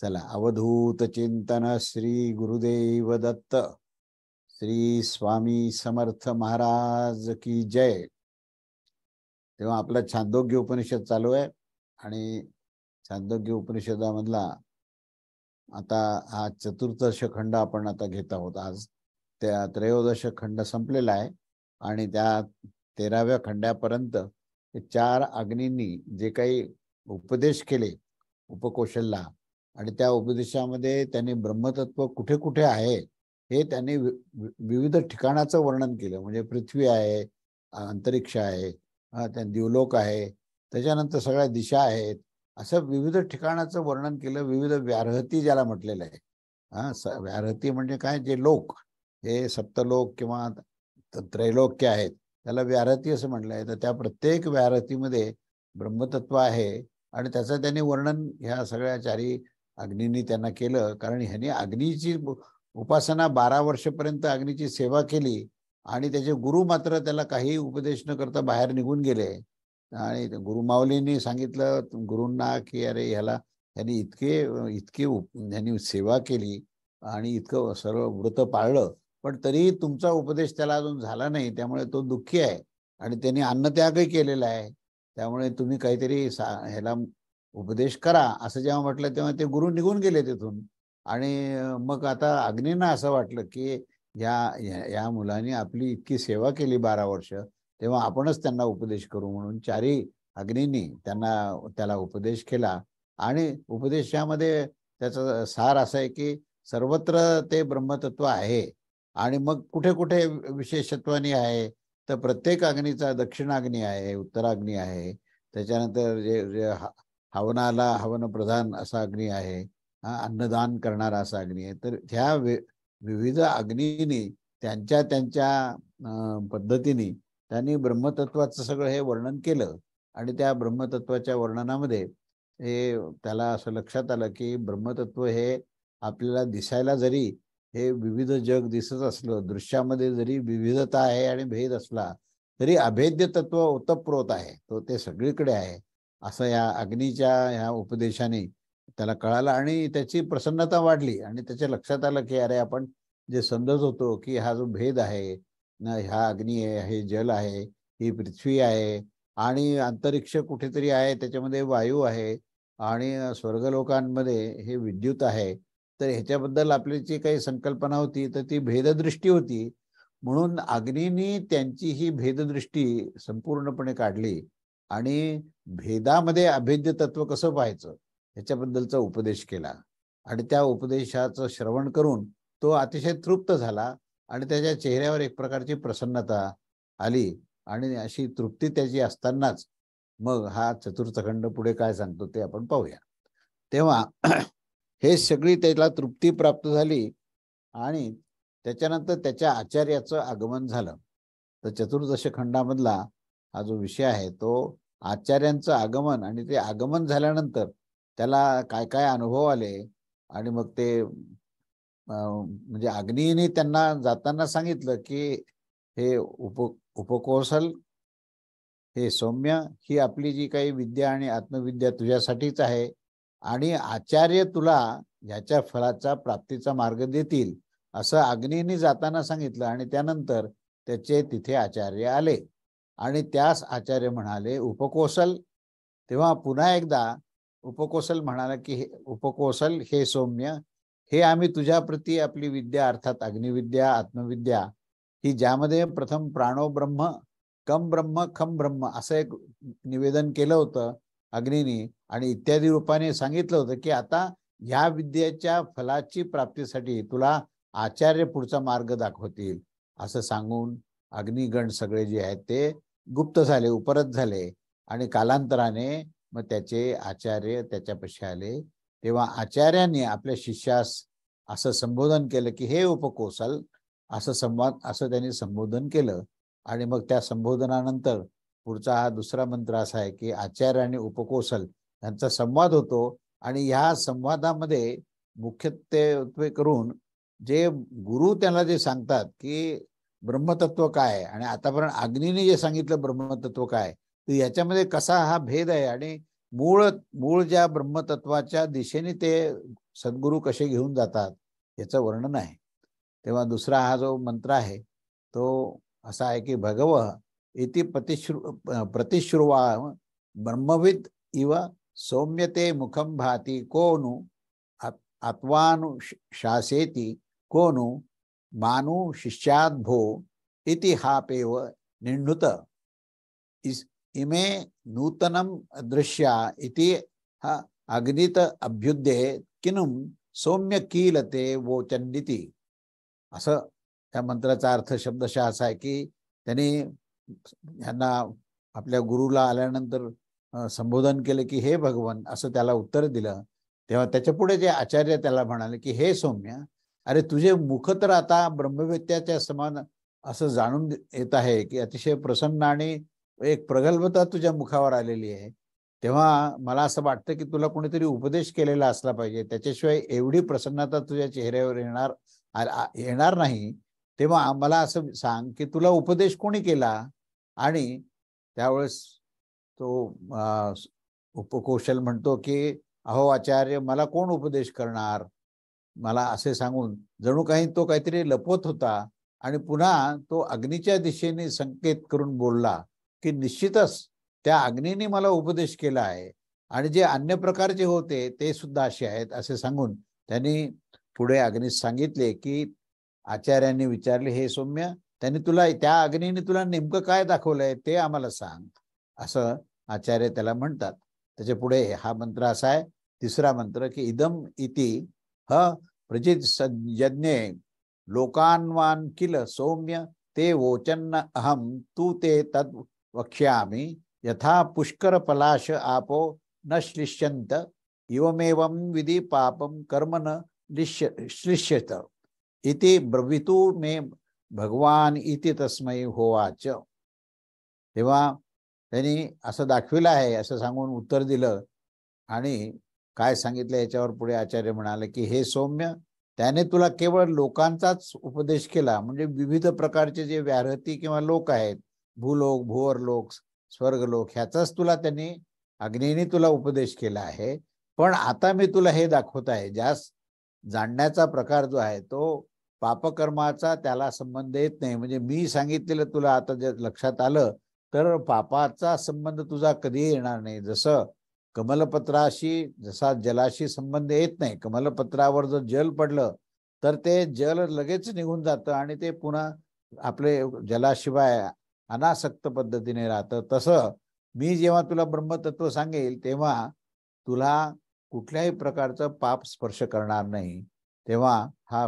चला, अवधूत चिंतन श्री गुरुदेव दत्त, श्री स्वामी समर्थ महाराज की जय। तेव्हा आपला छांदोग्य उपनिषद चालू आहे आणि छांदोग्य उपनिषदामधला आता हा चतुर्दश खंड आपण आता घेत आहोत। आज त्या त्रयोदश खंड संपलेला आहे आणि त्या 13व्या खंडापर्यंत 4 अग्नींनी जे काही उपदेश केले उपकोशलला, आणि त्या उपदेशामध्ये त्यांनी ब्रह्मतत्व कुठे कुठे आहे हे त्यांनी विविध ठिकाणाचं वर्णन केलं। म्हणजे पृथ्वी आहे, अंतरिक्ष आहे, त्या द्युलोक आहे, त्याच्यानंतर सगळ्या दिशा आहेत, असं विविध ठिकाणाचं वर्णन केलं। विविध व्यारहती ज्याला म्हटलेलं आहे। व्यारहती म्हणजे काय, जे लोक हे सप्तलोक किंवा त्रैलोक्य आहेत त्याला व्यारहती असं म्हटलं आहे। तर त्या प्रत्येक व्यारहतीमध्ये ब्रह्मतत्व आहे आणि त्याचं त्यांनी वर्णन ह्या सगळ्या 4 अग्नींनी त्यांना केलं। कारण ह्यांनी अग्नीची उपासना 12 वर्षपर्यंत अग्नीची सेवा केली आणि त्याचे गुरु मात्र त्याला काही उपदेश न करता बाहेर निघून गेले। आणि गुरुमाऊलींनी सांगितलं गुरूंना की अरे ह्यांनी इतकी ह्यांनी सेवा केली आणि इतकं सर्व व्रत पाळलं, पण तरी तुमचा उपदेश त्याला अजून झाला नाही, त्यामुळे तो दुःखी आहे आणि त्यांनी अन्नत्यागही केलेला आहे। त्यामुळे तुम्ही काहीतरी ह्याला उपदेश करा असं जेव्हा म्हटलं तेव्हा ते गुरु निघून गेले तिथून। आणि मग आता अग्नींना असं वाटलं की या मुलांनी आपली इतकी सेवा केली 12 वर्ष, तेव्हा आपणच त्यांना उपदेश करू म्हणून 4ही अग्नींनी त्याला उपदेश केला। आणि उपदेशामध्ये त्याचा सार असा आहे की सर्वत्र ते ब्रह्मतत्व आहे आणि मग कुठे कुठे विशेषत्वाने आहे तर प्रत्येक अग्नीचा दक्षिणाग्नी आहे, उत्तराग्नी आहे, त्याच्यानंतर जे हवनाला हवन प्रधान असा अग्नी आहे, अन्नदान करणारा असा अग्नी आहे। तर ह्या विविध अग्नींनी त्यांच्या पद्धतीने त्यांनी ब्रह्मतत्वाचं सगळं हे वर्णन केलं। आणि त्या ब्रह्मतत्वाच्या वर्णनामध्ये त्याला असं लक्षात आलं की ब्रह्मतत्व हे आपल्याला दिसायला जरी हे विविध जग दिसत असलं, दृश्यामध्ये जरी विविधता आहे आणि भेद असला तरी अभेद्य तत्व ओतप्रोत आहे, तो ते सगळीकडे आहे असं या अग्नीच्या ह्या उपदेशाने त्याला कळालं। आणि त्याची प्रसन्नता वाढली आणि त्याच्या लक्षात आलं की अरे आपण जे समजत होतो की हा जो भेद आहे ना, हा अग्नी आहे, हे जल आहे, ही पृथ्वी आहे आणि अंतरिक्ष कुठेतरी आहे, त्याच्यामध्ये वायू आहे आणि स्वर्गलोकांमध्ये हे विद्युत आहे, तर ह्याच्याबद्दल आपली जी काही संकल्पना होती तर ती भेददृष्टी होती। म्हणून अग्नींनी त्यांची ही भेददृष्टी संपूर्णपणे काढली आणि भेदामध्ये अभेद्य तत्व कसं पाहायचं ह्याच्याबद्दलचा उपदेश केला। आणि त्या उपदेशाचं श्रवण करून तो अतिशय तृप्त झाला आणि त्याच्या चेहऱ्यावर एक प्रकारची प्रसन्नता आली। आणि अशी तृप्ती त्याची असतानाच मग हा चतुर्थ खंड पुढे काय सांगतो ते आपण पाहूया। तेव्हा हे सगळी त्याला तृप्ती प्राप्त झाली आणि त्याच्यानंतर त्याच्या आचार्याचं आगमन झालं। तर चतुर्दश खंडामधला हा जो विषय आहे तो आचार्यांचं आगमन, आणि ते आगमन झाल्यानंतर त्याला काय काय अनुभव आले आणि मग ते म्हणजे अग्नीने त्यांना जाताना सांगितलं की हे उपकोसल, हे सौम्य, ही आपली जी काही विद्या आणि आत्मविद्या तुझ्यासाठीच आहे आणि आचार्य तुला ह्याच्या फळाचा प्राप्तीचा मार्ग देतील असं अग्नीने जाताना सांगितलं। आणि त्यानंतर त्याचे तिथे आचार्य आले आणि त्यास आचार्य म्हणाले उपकोसल। तेव्हा पुन्हा एकदा उपकोसल म्हणाला की उपकोसल हे सौम्य, हे आम्ही तुझ्या प्रती आपली विद्या अर्थात अग्निविद्या आत्मविद्या ही ज्यामध्ये प्रथम प्राणो ब्रह्म कम ब्रह्म खम ब्रह्म असं एक निवेदन केलं होतं अग्नीनी आणि इत्यादी रूपाने सांगितलं होतं की आता ह्या विद्येच्या फलाची प्राप्तीसाठी तुला आचार्य पुढचा मार्ग दाखवतील असं सांगून अग्निगण सगळे जे आहेत ते गुप्त झाले, उपरत झाले आणि कालांतराने मग त्याचे आचार्य त्याच्यापाशी आले। तेव्हा आचार्यांनी आपल्या शिष्यास असं संबोधन केलं की हे उपकोसल, असं त्यांनी संबोधन केलं। आणि मग त्या संबोधनानंतर पुढचा हा दुसरा मंत्र असा आहे की आचार्य आणि उपकोसल यांचा संवाद होतो आणि ह्या संवादामध्ये मुख्यत्वे करून जे गुरु त्यांना जे सांगतात की ब्रह्मतत्व काय आहे आणि आतापर्यंत अग्नीने जे सांगितलं ब्रह्मतत्व काय, तर याच्यामध्ये कसा हा भेद आहे आणि मूळ ज्या ब्रह्मतत्वाच्या दिशेने ते सद्गुरू कसे घेऊन जातात याचं वर्णन आहे. तेव्हा दुसरा हा जो मंत्र आहे तो असा आहे की भगव इति प्रतिश्रुवा ब्रह्मविद इव सौम्यते मुखम भाती कोनु आत्वानु शासेति कोनु मानु शिष्याद भो इति हापेव निंडुत इमे नूतनम दृश्या इति अग्नित अभ्युदे किनुम सौम्य कीलते वोचंडिती. असं त्या मंत्राचा अर्थ शब्दशः असा आहे की त्यांनी यांना आपल्या गुरुला आल्यानंतर संबोधन केलं की हे भगवान, असं त्याला उत्तर दिलं. तेव्हा त्याच्या पुढे जे आचार्य त्याला म्हणाले की हे सौम्य, अरे तुझे मुख तर आता ब्रह्मवेत्याच्या समान असं जाणून येत आहे की अतिशय प्रसन्न आणि एक प्रगल्भता तुझ्या मुखावर आलेली आहे. तेव्हा मला असं वाटतं की तुला कोणीतरी उपदेश केलेला असला पाहिजे, त्याच्याशिवाय एवढी प्रसन्नता तुझ्या चेहऱ्यावर येणार नाही. तेव्हा मला असं सांग की तुला उपदेश कोणी केला. आणि त्यावेळेस तो उपकौशल म्हणतो की अहो आचार्य, मला कोण उपदेश करणार, मला असे सांगून जणू काही तो काहीतरी लपवत होता. आणि पुन्हा तो अग्नीच्या दिशेने संकेत करून बोलला की निश्चितच त्या अग्नीने मला उपदेश केला आहे आणि जे अन्य प्रकारचे होते ते सुद्धा असे आहेत, असे सांगून त्यांनी पुढे अग्नीस सांगितले की आचार्यांनी विचारले, हे सौम्य, त्यांनी तुला त्या अग्नीने तुला नेमकं काय दाखवलंय ते आम्हाला सांग, असं आचार्य त्याला म्हणतात. त्याच्या पुढे हा मंत्र असा आहे, तिसरा मंत्र की इदम इति ह प्रजित यज्ञे लोकान्वान किल सौम्य ते वोचन्न अहम तू ते तद वक्ष्यामि यथा पुष्कर पलाश आपो न श्लिष्यन्त इवमेवं विधि पापम कर्म न श्लिष्यत इति ब्रवीतु मे भगवान इति तस्मै होवाच. तेव्हा त्यांनी असं दाखविलं आहे असं सांगून उत्तर दिलं. आणि काय सांगितलं याच्यावर पुढे आचार्य म्हणाले की हे सौम्य, त्याने तुला केवळ लोकांचाच उपदेश केला, म्हणजे विविध प्रकारचे जे व्याहृती किंवा लोक आहेत, भूलोक, भुवरलोक, स्वर्गलोक, ह्याचाच तुला त्यांनी अग्नीने तुला उपदेश केला आहे. पण आता मी तुला हे दाखवत आहे, ज्यास जाणण्याचा प्रकार जो आहे तो पापकर्माचा त्याला संबंध येत नाही. म्हणजे मी सांगितलेलं तुला आता जे लक्षात आलं तर पापाचा संबंध तुझा कधी येणार नाही. जसं कमलपत्राशी जसा जलाशी संबंध येत नाही, कमलपत्रावर जर जल पडलं तर ते जल लगेच निघून जातं आणि ते पुन्हा आपले जलाशिवाय अनासक्त पद्धतीने राहतं. तसं मी जेव्हा तुला ब्रह्मतत्व सांगेल तेव्हा तुला कुठल्याही प्रकारचं पाप स्पर्श करणार नाही. तेव्हा हा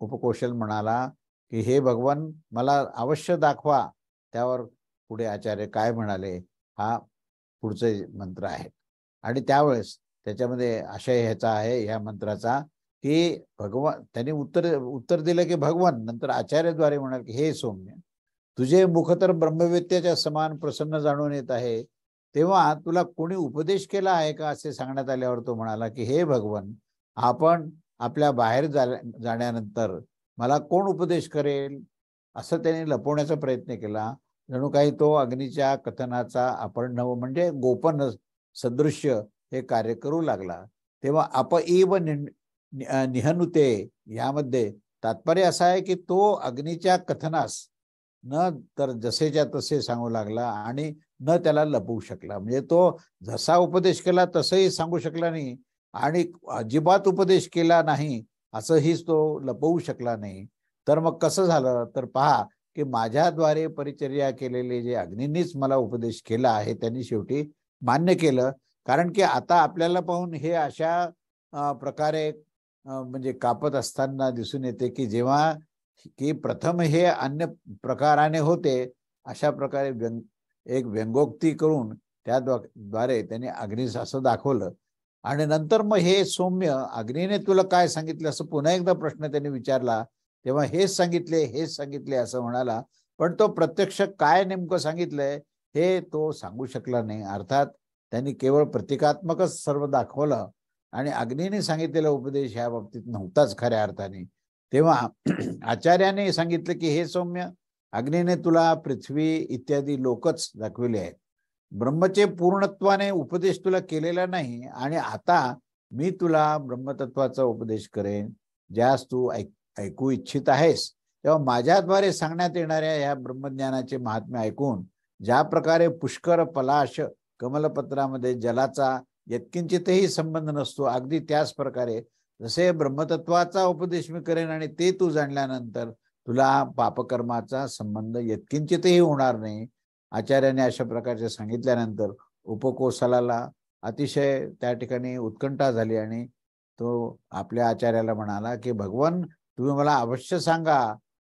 उपकौशल म्हणाला की हे भगवान, मला अवश्य दाखवा. त्यावर पुढे आचार्य काय म्हणाले हा पुढचे मंत्र आहे. आणि त्यावेळेस त्याच्यामध्ये आशय ह्याचा आहे ह्या मंत्राचा की भगवान त्यांनी उत्तर दिलं की भगवान, नंतर आचार्यद्वारे म्हणाल की हे सौम्य, तुझे मुख तर ब्रह्मवेत्याच्या समान प्रसन्न जाणून येत आहे, तेव्हा तुला कोणी उपदेश केला आहे का असे सांगण्यात आल्यावर तो म्हणाला की हे भगवान, आपण आपल्या बाहेर जाण्यानंतर मला कोण उपदेश करेल, असं त्याने लपवण्याचा प्रयत्न केला. जणू काही तो अग्नीच्या कथनाचा आपण म्हणजे गोपन सदृश्य हे कार्य करू लागला. तेव्हा अपईव निहनुते यामध्ये तात्पर्य असं आहे की तो अग्नीच्या कथनास न तर जसेच्या तसे सांगू लागला आणि न त्याला लपवू शकला. म्हणजे तो जसा उपदेश केला तसंही सांगू शकला नाही आणि अजिबात उपदेश केला नाही असंही तो लपवू शकला नाही. तर मग कसं झालं तर पहा की माझ्याद्वारे परिचर्या केलेले जे अग्नींनीच मला उपदेश केला आहे त्यांनी शेवटी मान्य केलं. कारण की आता आपल्याला पाहून हे अशा प्रकारे म्हणजे कापत असताना दिसून येते की जेव्हा की प्रथम हे अन्य प्रकाराने होते, अशा प्रकारे एक व्यंगोक्ती करून त्याद्वारे त्यांनी अग्नीस असं दाखवलं. आणि नंतर मग हे सौम्य, अग्नीने तुला काय सांगितलं असं पुन्हा एकदा प्रश्न त्यांनी विचारला. तेव्हा हेच सांगितले असं म्हणाला. पण तो प्रत्यक्ष काय नेमकं सांगितलंय हे तो सांगू शकला नाही. अर्थात त्यांनी केवळ प्रतिकात्मकच सर्व दाखवलं आणि अग्नीने सांगितलेला उपदेश ह्या बाबतीत नव्हताच खऱ्या अर्थाने. तेव्हा आचार्याने सांगितलं की हे सौम्य, अग्नीने तुला पृथ्वी इत्यादी लोकच दाखविले आहेत, ब्रह्मचे पूर्णत्वाने उपदेश तुला केलेला नाही. आणि आता मी तुला ब्रह्मतत्वाचा उपदेश करेन, ज्यास तू ऐकू इच्छित आहेस. तेव्हा माझ्याद्वारे सांगण्यात येणाऱ्या या ब्रह्मज्ञानाचे महात्म्य ऐकून ज्या प्रकारे पुष्कर पलाश कमलपत्रामध्ये जलाचा यत्किंचितही संबंध नसतो, अगदी त्याच प्रकारे जसे ब्रह्मतत्वाचा उपदेश मी करेन आणि ते तू जाणल्यानंतर तुला पापकर्माचा संबंध यत्किंचितही होणार नाही. आचार्याने अशा प्रकारचे सांगितल्यानंतर उपकोसलाला अतिशय त्या ठिकाणी उत्कंठा झाली आणि तो आपल्या आचार्याला म्हणाला की भगवान, तुम्ही मला अवश्य सांगा,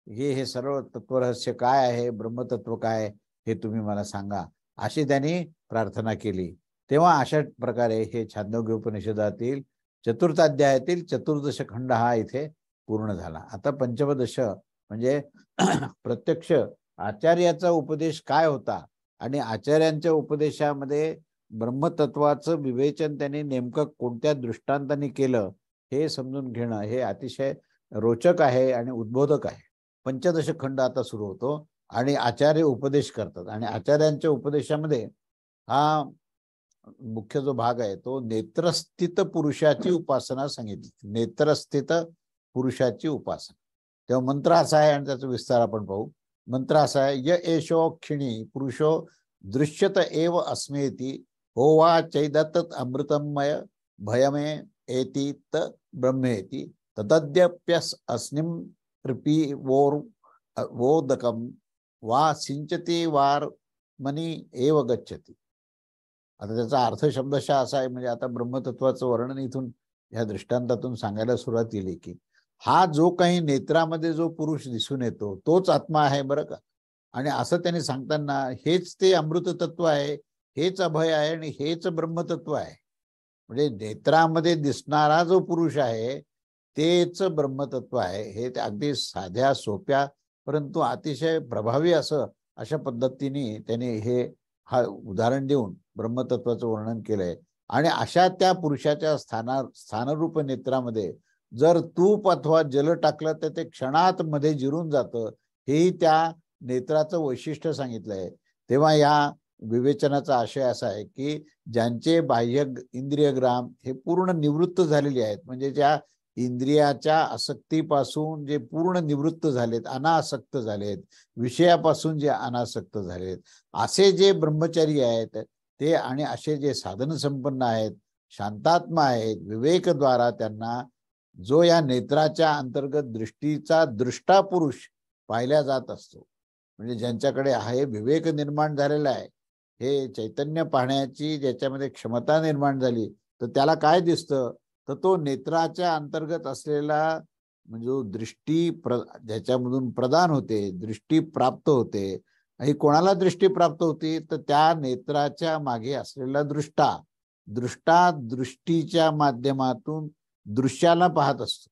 हे सर्व तत्वरहस्य काय आहे, ब्रह्मतत्व काय हे तुम्ही मला सांगा, अशी त्यांनी प्रार्थना केली. तेव्हा अशा प्रकारे हे छांदोग्य उपनिषदातील चतुर्थ अध्यायातील चतुर्दश खंड हा इथे पूर्ण झाला. आता पंचमदश म्हणजे प्रत्यक्ष आचार्याचा उपदेश काय होता आणि आचार्यांच्या उपदेशामध्ये ब्रह्मतत्वाचं विवेचन त्यांनी नेमकं कोणत्या दृष्टांताने केलं हे समजून घेणं हे अतिशय रोचक आहे आणि उद्बोधक आहे. पंचदश खंड आता सुरू होतो आणि आचार्य उपदेश करतात आणि आचार्यांच्या उपदेशामध्ये हा मुख्य जो भाग आहे तो नेत्रस्थित पुरुषाची उपासना सांगितली. नेत्रस्थित पुरुषाची उपासना. तेव्हा मंत्र असा आहे आणि त्याचा विस्तार आपण पाहू. मंत्र असा आहे, य एषो क्षिणी पुरुषो दृश्यत एव अस्मेति होवा चैदत्त अमृतमय भयमे एति त ब्रह्मेति तदद्यप्यस अस्मिन् कृपी वोदकम वा सिंचती वार मनी एव गच्छति. आता त्याचा अर्थ शब्दशः असा आहे, म्हणजे आता ब्रह्मतत्वाचं वर्णन इथून या दृष्टांतातून सांगायला सुरुवात केली की हा जो काही नेत्रामध्ये जो पुरुष दिसून येतो तोच आत्मा आहे बरं का. आणि असं त्यांनी सांगताना हेच ते अमृत तत्व आहे, हेच अभय आहे आणि हेच ब्रह्मतत्व आहे. म्हणजे नेत्रामध्ये दिसणारा जो पुरुष आहे तेच ब्रह्मतत्व आहे. हे अगदी साध्या सोप्या परंतु अतिशय प्रभावी असं अशा पद्धतीने त्यांनी हे हा उदाहरण देऊन ब्रह्मतत्वाचं वर्णन केलंय. आणि अशा त्या पुरुषाच्या स्थानरूप नेत्रामध्ये जर तूप अथवा जल टाकलं तर ते क्षणात मध्ये जिरून जातं, हेही त्या नेत्राचं वैशिष्ट्य सांगितलंय. तेव्हा या विवेचनाचा आशय असा आहे की ज्यांचे बाह्य इंद्रियग्राम हे पूर्ण निवृत्त झालेले आहेत, म्हणजे ज्या इंद्रियाच्या आसक्तीपासून जे पूर्ण निवृत्त झालेत, अनासक्त झालेत, विषयापासून जे अनासक्त झालेत, असे जे ब्रह्मचारी आहेत ते आणि असे जे साधन संपन्न आहेत, शांतात्मा आहेत, विवेकद्वारा त्यांना जो या नेत्राच्या अंतर्गत दृष्टीचा दृष्टा पुरुष पाहिला जात असतो, म्हणजे ज्यांच्याकडे आहे विवेक निर्माण झालेला आहे, हे चैतन्य पाहण्याची ज्याच्यामध्ये क्षमता निर्माण झाली, तर त्याला काय दिसतं, तर तो नेत्राच्या अंतर्गत असलेला म्हणजे दृष्टी ज्याच्यामधून प्रदान होते, दृष्टी प्राप्त होते. आणि कोणाला दृष्टी प्राप्त होती, तर त्या नेत्राच्या मागे असलेला दृष्टा दृष्टीच्या माध्यमातून दृश्याला पाहत असतो.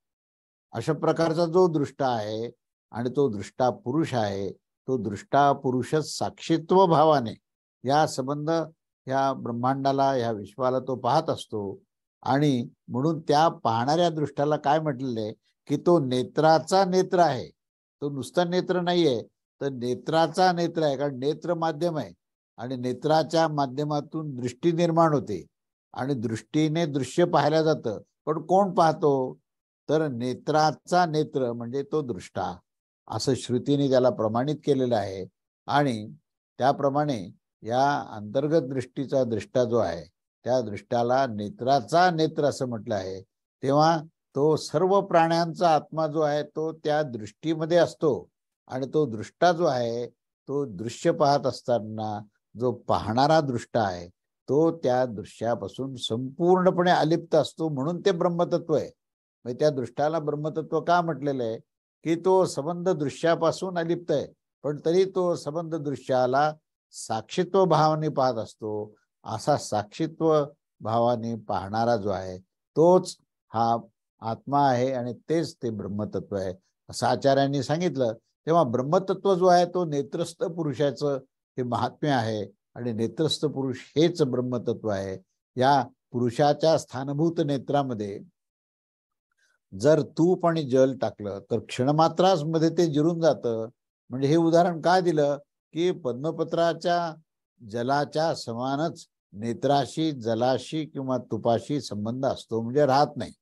अशा प्रकारचा जो दृष्टा आहे आणि तो दृष्टा पुरुष आहे, तो दृष्टा पुरुषच साक्षीत्व भावाने या संबंध ह्या ब्रह्मांडाला ह्या विश्वाला तो पाहत असतो. आणि म्हणून त्या पाहणाऱ्या दृष्टाला काय म्हटलेलं आहे की तो नेत्राचा नेत्र आहे, तो नुसता नेत्र नाहीये, तर नेत्राचा नेत्र आहे. कारण नेत्र माध्यम आहे आणि नेत्राच्या माध्यमातून दृष्टी निर्माण होते आणि दृष्टीने दृश्य पाहायला जातं. पण कोण पाहतो, तर नेत्राचा नेत्र म्हणजे तो दृष्टा, असं श्रुतीने त्याला प्रमाणित केलेलं आहे. आणि त्याप्रमाणे या अंतर्गत दृष्टीचा दृष्टा जो आहे त्या दृष्टाला नेत्राचा नेत्र असं म्हटलं आहे. तेव्हा तो सर्व प्राण्यांचा आत्मा जो आहे तो त्या दृष्टीमध्ये असतो आणि तो दृष्टा जो आहे तो दृश्य पाहत असताना जो पाहणारा दृष्टा आहे तो त्या दृश्यापासून संपूर्णपणे अलिप्त असतो, म्हणून ते ब्रह्मतत्व आहे. म्हणजे त्या दृष्टाला ब्रह्मतत्व का म्हटलेलं आहे की तो संबंध दृश्यापासून अलिप्त आहे, पण तरी तो संबंध दृश्याला साक्षीत्व भावाने पाहत असतो. असा साक्षीत्व भावाने पाहणारा जो आहे तोच हा आत्मा आहे आणि तेच ते ब्रह्मतत्व आहे असं आचार्यांनी सांगितलं. तेव्हा ब्रह्मतत्व जो आहे तो नेत्रस्थ पुरुषाचं हे महात्म्य आहे आणि नेत्रस्थ पुरुष हेच ब्रह्मतत्व आहे. या पुरुषाच्या स्थानभूत नेत्रामध्ये जर तूप आणि जल टाकलं तर क्षणमात्रास मध्ये ते जिरून जातं. म्हणजे हे उदाहरण काय दिलं की पद्मपत्राच्या जलाच्या समानच नेत्राशी, जलाशी किंवा तुपाशी संबंध असतो म्हणजे राहत नाही.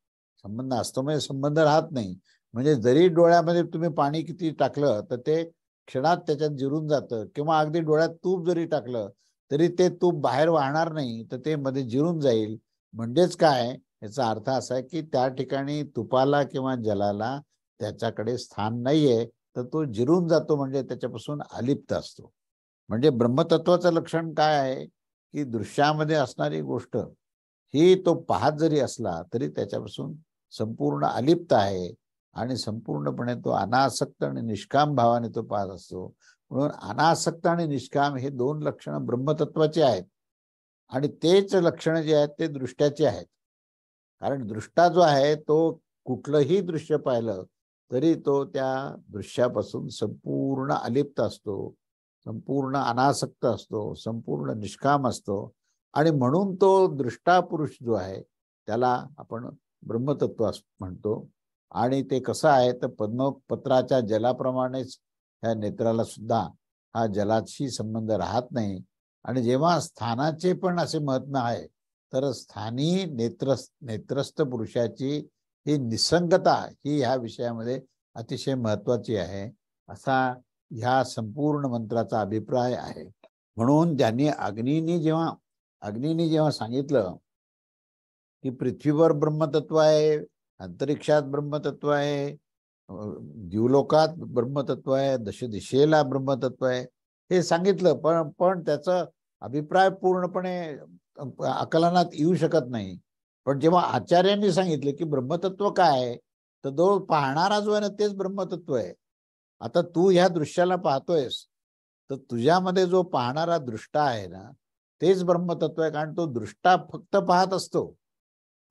संबंध असतो म्हणजे संबंध राहत नाही. म्हणजे जरी डोळ्यामध्ये तुम्ही पाणी किती टाकलं तर ते क्षणात त्याच्यात जिरून जातं, किंवा अगदी डोळ्यात तूप जरी टाकलं तरी ते तूप बाहेर वाहणार नाही, तर ते मध्ये जिरून जाईल. म्हणजेच काय, याचा अर्थ असा आहे की त्या ठिकाणी तुपाला किंवा जलाला त्याच्याकडे स्थान नाहीये, तर तो जिरून जातो, म्हणजे त्याच्यापासून अलिप्त असतो. म्हणजे ब्रह्मतत्वाचं लक्षण काय आहे की दृश्यामध्ये असणारी गोष्ट ही तो पाहत जरी असला तरी त्याच्यापासून संपूर्ण अलिप्त आहे, आणि संपूर्णपणे तो अनासक्त आणि निष्काम भावाने तो पाहत असतो. म्हणून अनासक्त आणि निष्काम हे दोन लक्षणं ब्रह्मतत्वाची आहेत, आणि तेच लक्षणं जे आहेत ते दृष्ट्याचे आहेत. कारण दृष्टा जो आहे तो कुठलंही दृश्य पाहिलं तरी तो त्या दृश्यापासून संपूर्ण अलिप्त असतो, संपूर्ण अनासक्त असतो, संपूर्ण निष्काम असतो. आणि म्हणून तो दृष्टा पुरुष जो आहे त्याला आपण ब्रह्मतत्व म्हणतो. आणि ते कसं आहे तर पद्मपत्राच्या जलाप्रमाणेच ह्या नेत्राला सुद्धा हा जलाशी संबंध राहत नाही. आणि जेव्हा स्थानाचे पण असे महात्म्य आहे, तर स्थानी नेत्रस्थ पुरुषाची ही निसंगता ही ह्या विषयामध्ये अतिशय महत्वाची आहे, असा ह्या संपूर्ण मंत्राचा अभिप्राय आहे. म्हणून ज्यांनी अग्नीने जेव्हा सांगितलं की पृथ्वीवर ब्रह्मतत्व आहे, अंतरिक्षात ब्रह्मतत्व आहे, द्युलोकात ब्रह्मतत्व आहे, दशदिशेला ब्रह्मतत्व आहे, हे सांगितलं. पण त्याचा अभिप्राय पूर्णपणे आकलनात येऊ शकत नाही. पण जेव्हा आचार्यांनी सांगितलं की ब्रह्मतत्व काय आहे, तर तो पाहणारा जो आहे ना तेच ब्रह्मतत्व आहे. आता तू ह्या दृश्याला पाहतोयस, तर तुझ्यामध्ये जो पाहणारा दृष्टा आहे ना तेच ब्रह्मतत्व आहे. कारण तो दृष्टा फक्त पाहत असतो,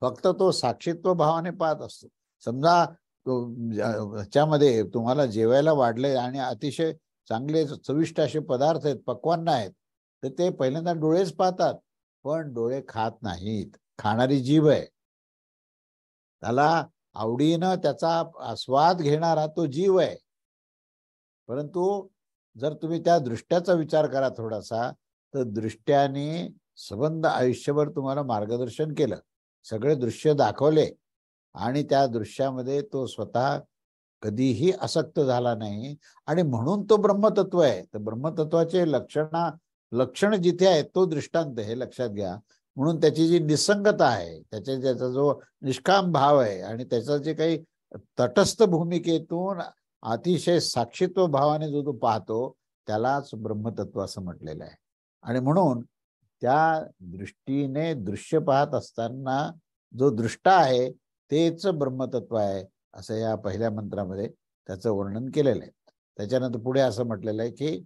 फक्त तो साक्षीत्व भावाने पाहत असतो. समजा ह्याच्यामध्ये तुम्हाला जेवायला वाढले आणि अतिशय चांगले चविष्ट असे पदार्थ आहेत, पक्वान्न आहेत, तर ते पहिल्यांदा डोळेच पाहतात, पण डोळे खात नाहीत. खाणारी जीभ आहे. त्याला आवडीनं त्याचा आस्वाद घेणारा तो जीव आहे. परंतु जर तुम्ही त्या दृष्ट्याचा विचार करा थोडासा, तर दृष्ट्याने संबंध आयुष्यभर तुम्हाला मार्गदर्शन केलं, सगळे दृश्य दाखवले, आणि त्या दृश्यामध्ये तो स्वतः कधीही आसक्त झाला नाही, आणि म्हणून तो ब्रह्मतत्व आहे. तर ब्रह्मतत्वाचे लक्षण जिथे आहे तो दृष्टांत हे लक्षात घ्या. म्हणून त्याची जी निसंगता आहे, त्याचा जो निष्काम भाव आहे, आणि त्याचं जे काही तटस्थ भूमिकेतून अतिशय साक्षीत्व भावाने जो तो पाहतो त्यालाच ब्रह्मतत्व असं म्हटलेलं आहे. आणि म्हणून त्या दृष्टीने दृश्य पाहत असताना जो दृष्टा आहे तेच ब्रह्मतत्व आहे, असं या पहिल्या मंत्रामध्ये त्याचं वर्णन केलेलं आहे. त्याच्यानंतर पुढे असं म्हटलेलं आहे की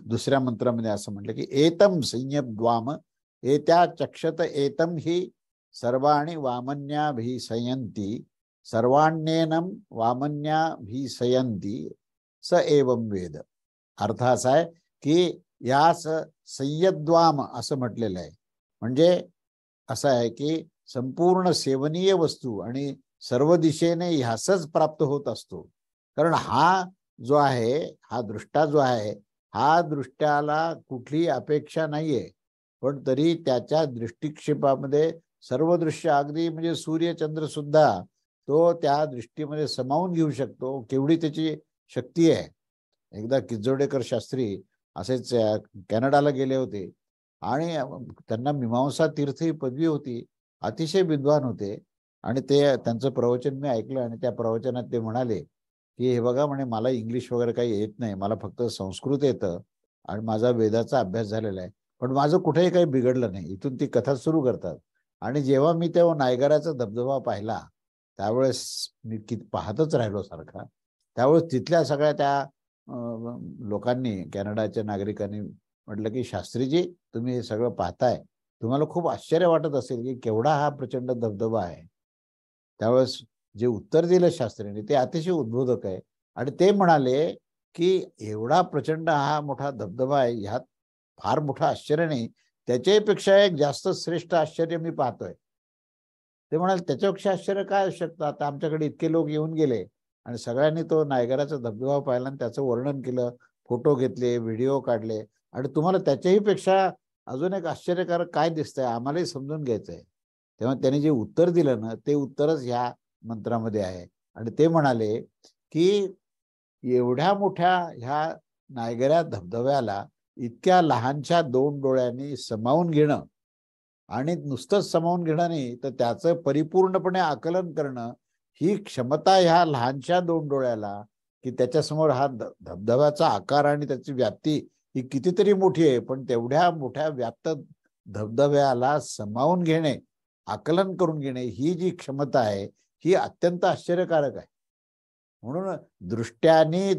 दुसऱ्या मंत्रामध्ये असं म्हटलं की एतम संयद्वाम एत्या चक्षत एतम ही सर्वाणि वामन्याभिसयन्ति सर्वाण्येनम वामन्याभिसयन्ति स एवं वेद. अर्थ असा आहे की यास संयद्वाम असं म्हटलेलं आहे. म्हणजे असं आहे की संपूर्ण सेवनीय वस्तू आणि सर्व दिशेने ह्यासच प्राप्त होत असतो. कारण हा जो आहे, हा दृष्टा जो आहे, हा दृष्ट्याला कुठली अपेक्षा नाहीये, पण तरी त्याच्या दृष्टिक्षेपामध्ये सर्व दृश्य, अगदी म्हणजे सूर्य चंद्र सुद्धा तो त्या दृष्टीमध्ये समावून घेऊ शकतो. केवढी त्याची शक्ती आहे. एकदा किजोडेकर शास्त्री असेच कॅनडाला गेले होते, आणि त्यांना मीमांसा तीर्थ ही पदवी होती, अतिशय विद्वान होते. आणि त्यांचं प्रवचन मी ऐकलं, आणि त्या प्रवचनात ते म्हणाले की हे बघा म्हणे, मला इंग्लिश वगैरे काही येत नाही, मला फक्त संस्कृत येतं, आणि माझा वेदाचा अभ्यास झालेला आहे, पण माझं कुठेही काही बिघडलं नाही. इथून ती कथा सुरू करतात. आणि जेव्हा मी तेव्हा नायगराचा धबधबा पाहिला, त्यावेळेस मी पाहतच राहिलो सारखा. त्यावेळेस तिथल्या सगळ्या त्या लोकांनी, कॅनडाच्या नागरिकांनी म्हटलं की शास्त्रीजी, तुम्ही हे सगळं पाहताय, तुम्हाला खूप आश्चर्य वाटत असेल की केवढा हा प्रचंड धबधबा आहे. त्यावेळेस जे उत्तर दिलं शास्त्रीने ते अतिशय उद्बोधक आहे. आणि ते म्हणाले की एवढा प्रचंड हा मोठा धबधबा आहे, ह्यात फार मोठं आश्चर्य नाही, त्याच्यापेक्षा एक जास्त श्रेष्ठ आश्चर्य मी पाहतोय. ते म्हणाले त्याच्यापेक्षा आश्चर्य काय असू शकतं, आता आमच्याकडे इतके लोक येऊन गेले आणि सगळ्यांनी तो नायगराचा धबधबा पाहिला आणि त्याचं वर्णन केलं, फोटो घेतले, व्हिडिओ काढले, आणि तुम्हाला त्याच्याही पेक्षा अजून एक आश्चर्यकारक काय दिसतंय आम्हालाही समजून घ्यायचंय. तेव्हा त्यांनी जे उत्तर दिलं ना ते उत्तरच ह्या मंत्रामध्ये आहे. आणि ते म्हणाले की एवढ्या मोठ्या ह्या नायगरा धबधब्याला इतक्या लहानशा 2 डोळ्यांनी सामावून घेणं आणि नुसतंच सामावून घेणं नाही तर त्याचं परिपूर्णपणे आकलन करणं, ही क्षमता ह्या लहानशा 2 डोळ्याला, की त्याच्यासमोर हा धबधब्याचा आकार आणि त्याची व्याप्ती ही कितीतरी मोठी आहे, पण तेवढ्या मोठ्या व्याप्त धबधब्याला सामावून घेणे, आकलन करून घेणे ही जी क्षमता आहे ही अत्यंत आश्चर्यकारक आहे. म्हणून दृष्ट्याने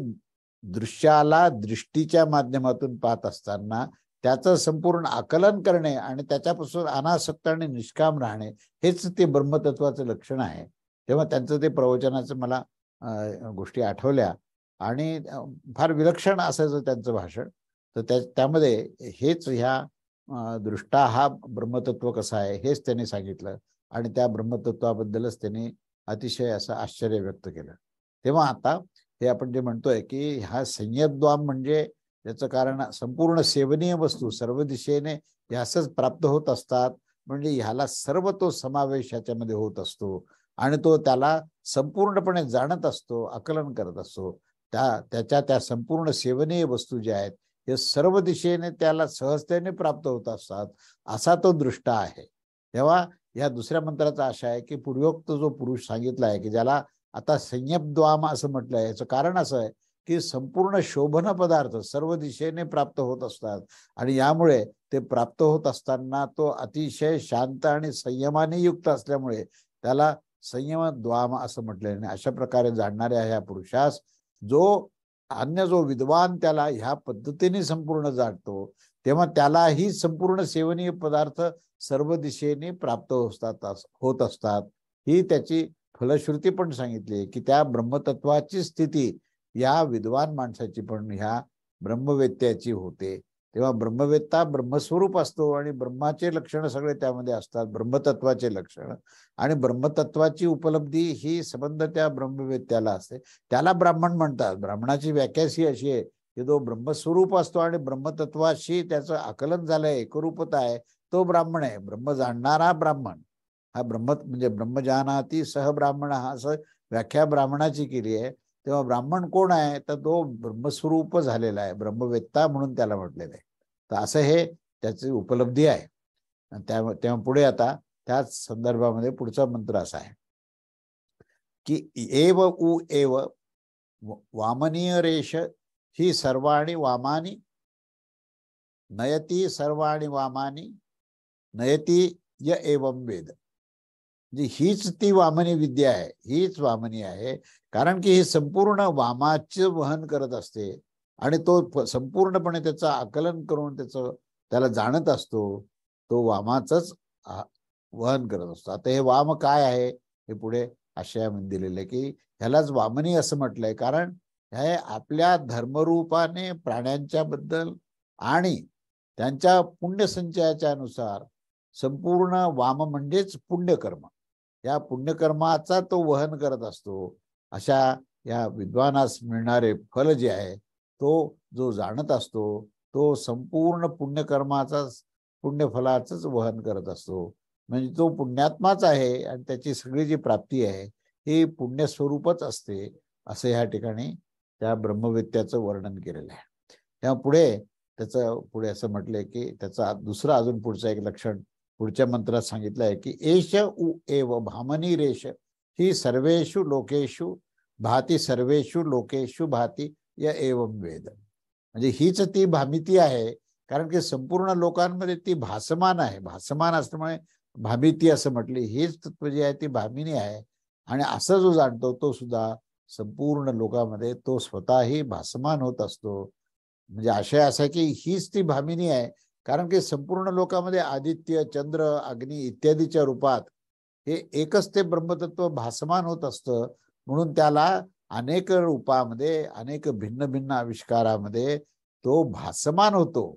दृश्याला दृष्टीच्या माध्यमातून पाहत असताना त्याचं संपूर्ण आकलन करणे आणि त्याच्यापासून अनासक्त आणि निष्काम राहणे हेच ते ब्रह्मतत्वाचं लक्षण आहे. तेव्हा त्यांचं ते प्रवचनाचं मला गोष्टी आठवल्या आणि फार विलक्षण असायचं त्यांचं भाषण. तर त्यामध्ये हेच ह्या दृष्टा हा ब्रह्मतत्व कसा आहे हेच त्यांनी सांगितलं आणि त्या ब्रह्मतत्वाबद्दलच त्यांनी अतिशय असं आश्चर्य व्यक्त केलं. तेव्हा आता हे आपण जे म्हणतोय की हा संयद्वाम म्हणजे त्याचं कारण संपूर्ण सेवनीय वस्तू सर्व दिशेने ह्यासच प्राप्त होत असतात, म्हणजे ह्याला सर्व तो समावेश ह्याच्यामध्ये होत असतो आणि तो त्याला संपूर्णपणे जाणत असतो, आकलन करत असतो. त्या संपूर्ण सेवनीय वस्तू ज्या आहेत हे सर्व दिशेने त्याला सहजतेने प्राप्त होत असतात, असा तो दृष्टा आहे. तेव्हा या दुसऱ्या मंत्राचा आशा आहे की पूर्वोक्त जो पुरुष सांगितला आहे की ज्याला आता संयद्वाम असं म्हटलंय, याचं कारण असं आहे की संपूर्ण शोभन पदार्थ सर्व दिशेने प्राप्त होत असतात आणि यामुळे ते प्राप्त होत असताना तो अतिशय शांत आणि संयमाने युक्त असल्यामुळे त्याला संयमद्वाम असं म्हटलेलं आहे. अशा प्रकारे जाणणाऱ्या ह्या पुरुषास जो विद्वान त्याला ह्या पद्धतीने संपूर्ण जाणतो, तेव्हा त्यालाही संपूर्ण सेवनीय पदार्थ सर्व दिशेने प्राप्त होत असतात. ही त्याची फलश्रुती पण सांगितली की त्या ब्रह्मतत्वाची स्थिती या विद्वान माणसाची पण ह्या ब्रह्मवेत्याची होते. तेव्हा ब्रह्मवेत्ता ब्रह्मस्वरूप असतो आणि ब्रह्माचे लक्षण सगळे त्यामध्ये असतात, ब्रह्मतत्वाचे लक्षण, आणि ब्रह्मतत्वाची उपलब्धी ही संबंध त्या ब्रह्मवेत्याला असते. त्याला ब्राह्मण म्हणतात. ब्राह्मणाची व्याख्याच ही अशी आहे की जो ब्रह्मस्वरूप असतो आणि ब्रह्मतत्वाशी त्याचं आकलन झालंय, एकरूपता आहे, तो ब्राह्मण आहे. ब्रह्म जाणणारा ब्राह्मण हा म्हणजे ब्रह्मजानाती सह ब्राह्मण हा असं व्याख्या ब्राह्मणाची केली आहे. तेव्हा ब्राह्मण कोण आहे तर तो ब्रह्मस्वरूप झालेला आहे, ब्रह्मवेत्ता म्हणून त्याला म्हटलेलं आहे. तर असं हे त्याची उपलब्धी आहे. तेव्हा पुढे आता त्याच संदर्भामध्ये पुढचा मंत्र असा आहे की एव उ एव वामनीय रेष ही सर्वाणी वामानी नयती, सर्वाणी वामानी नयती य एवं वेद. म्हणजे हीच ती वामनी विद्या आहे, हीच वामनी आहे, कारण की हे संपूर्ण वामाचे वहन करत असते आणि तो संपूर्णपणे त्याचं आकलन करून त्याला जाणत असतो. तो वामाचंच वहन करत असतो. आता हे वाम काय आहे हे पुढे आशयामध्ये दिलेलं आहे की ह्यालाच वामनी असं म्हटलंय, कारण हे आपल्या धर्मरूपाने प्राण्यांच्या बद्दल आणि त्यांच्या पुण्यसंचयाच्या अनुसार संपूर्ण वाम म्हणजेच पुण्यकर्म, या पुण्यकर्माचा तो वहन करत असतो. अशा या विद्वानास मिळणारे फल जे आहे तो जो जाणत असतो तो संपूर्ण पुण्यफलाचंच वहन करत असतो. म्हणजे तो पुण्यात्माच आहे आणि त्याची सगळी जी प्राप्ती आहे ही पुण्यस्वरूपच असते, असं ह्या ठिकाणी त्या ब्रह्मवेत्याचं वर्णन केलेलं आहे. तेव्हा पुढे असं म्हटलंय की त्याचा दुसरा अजून पुढचं एक लक्षण पुढच्या मंत्रात सांगितलं आहे की एष उ एव भामनी रेष ही सर्वेषु लोकेषु भाती, सर्वेषु लोकेषु भाती या एवं वेद. म्हणजे हीच ती भामिती आहे, कारण की संपूर्ण लोकांमध्ये ती भासमान आहे. भासमान असल्यामुळे भामिती असं म्हटली. हीच तत्व जी आहे ती भामिनी आहे आणि असं जो जाणतो तो सुद्धा संपूर्ण लोकांमध्ये तो स्वतःही भासमान होत असतो. म्हणजे आशय असा की हीच ती भामिनी आहे, कारण की संपूर्ण लोकांमध्ये आदित्य, चंद्र, अग्नी इत्यादीच्या रूपात हे एकच ते ब्रह्मतत्व भासमान होत असतं. म्हणून त्याला अनेक रूपामध्ये, अनेक भिन्न भिन्न आविष्कारामध्ये तो भासमान होतो.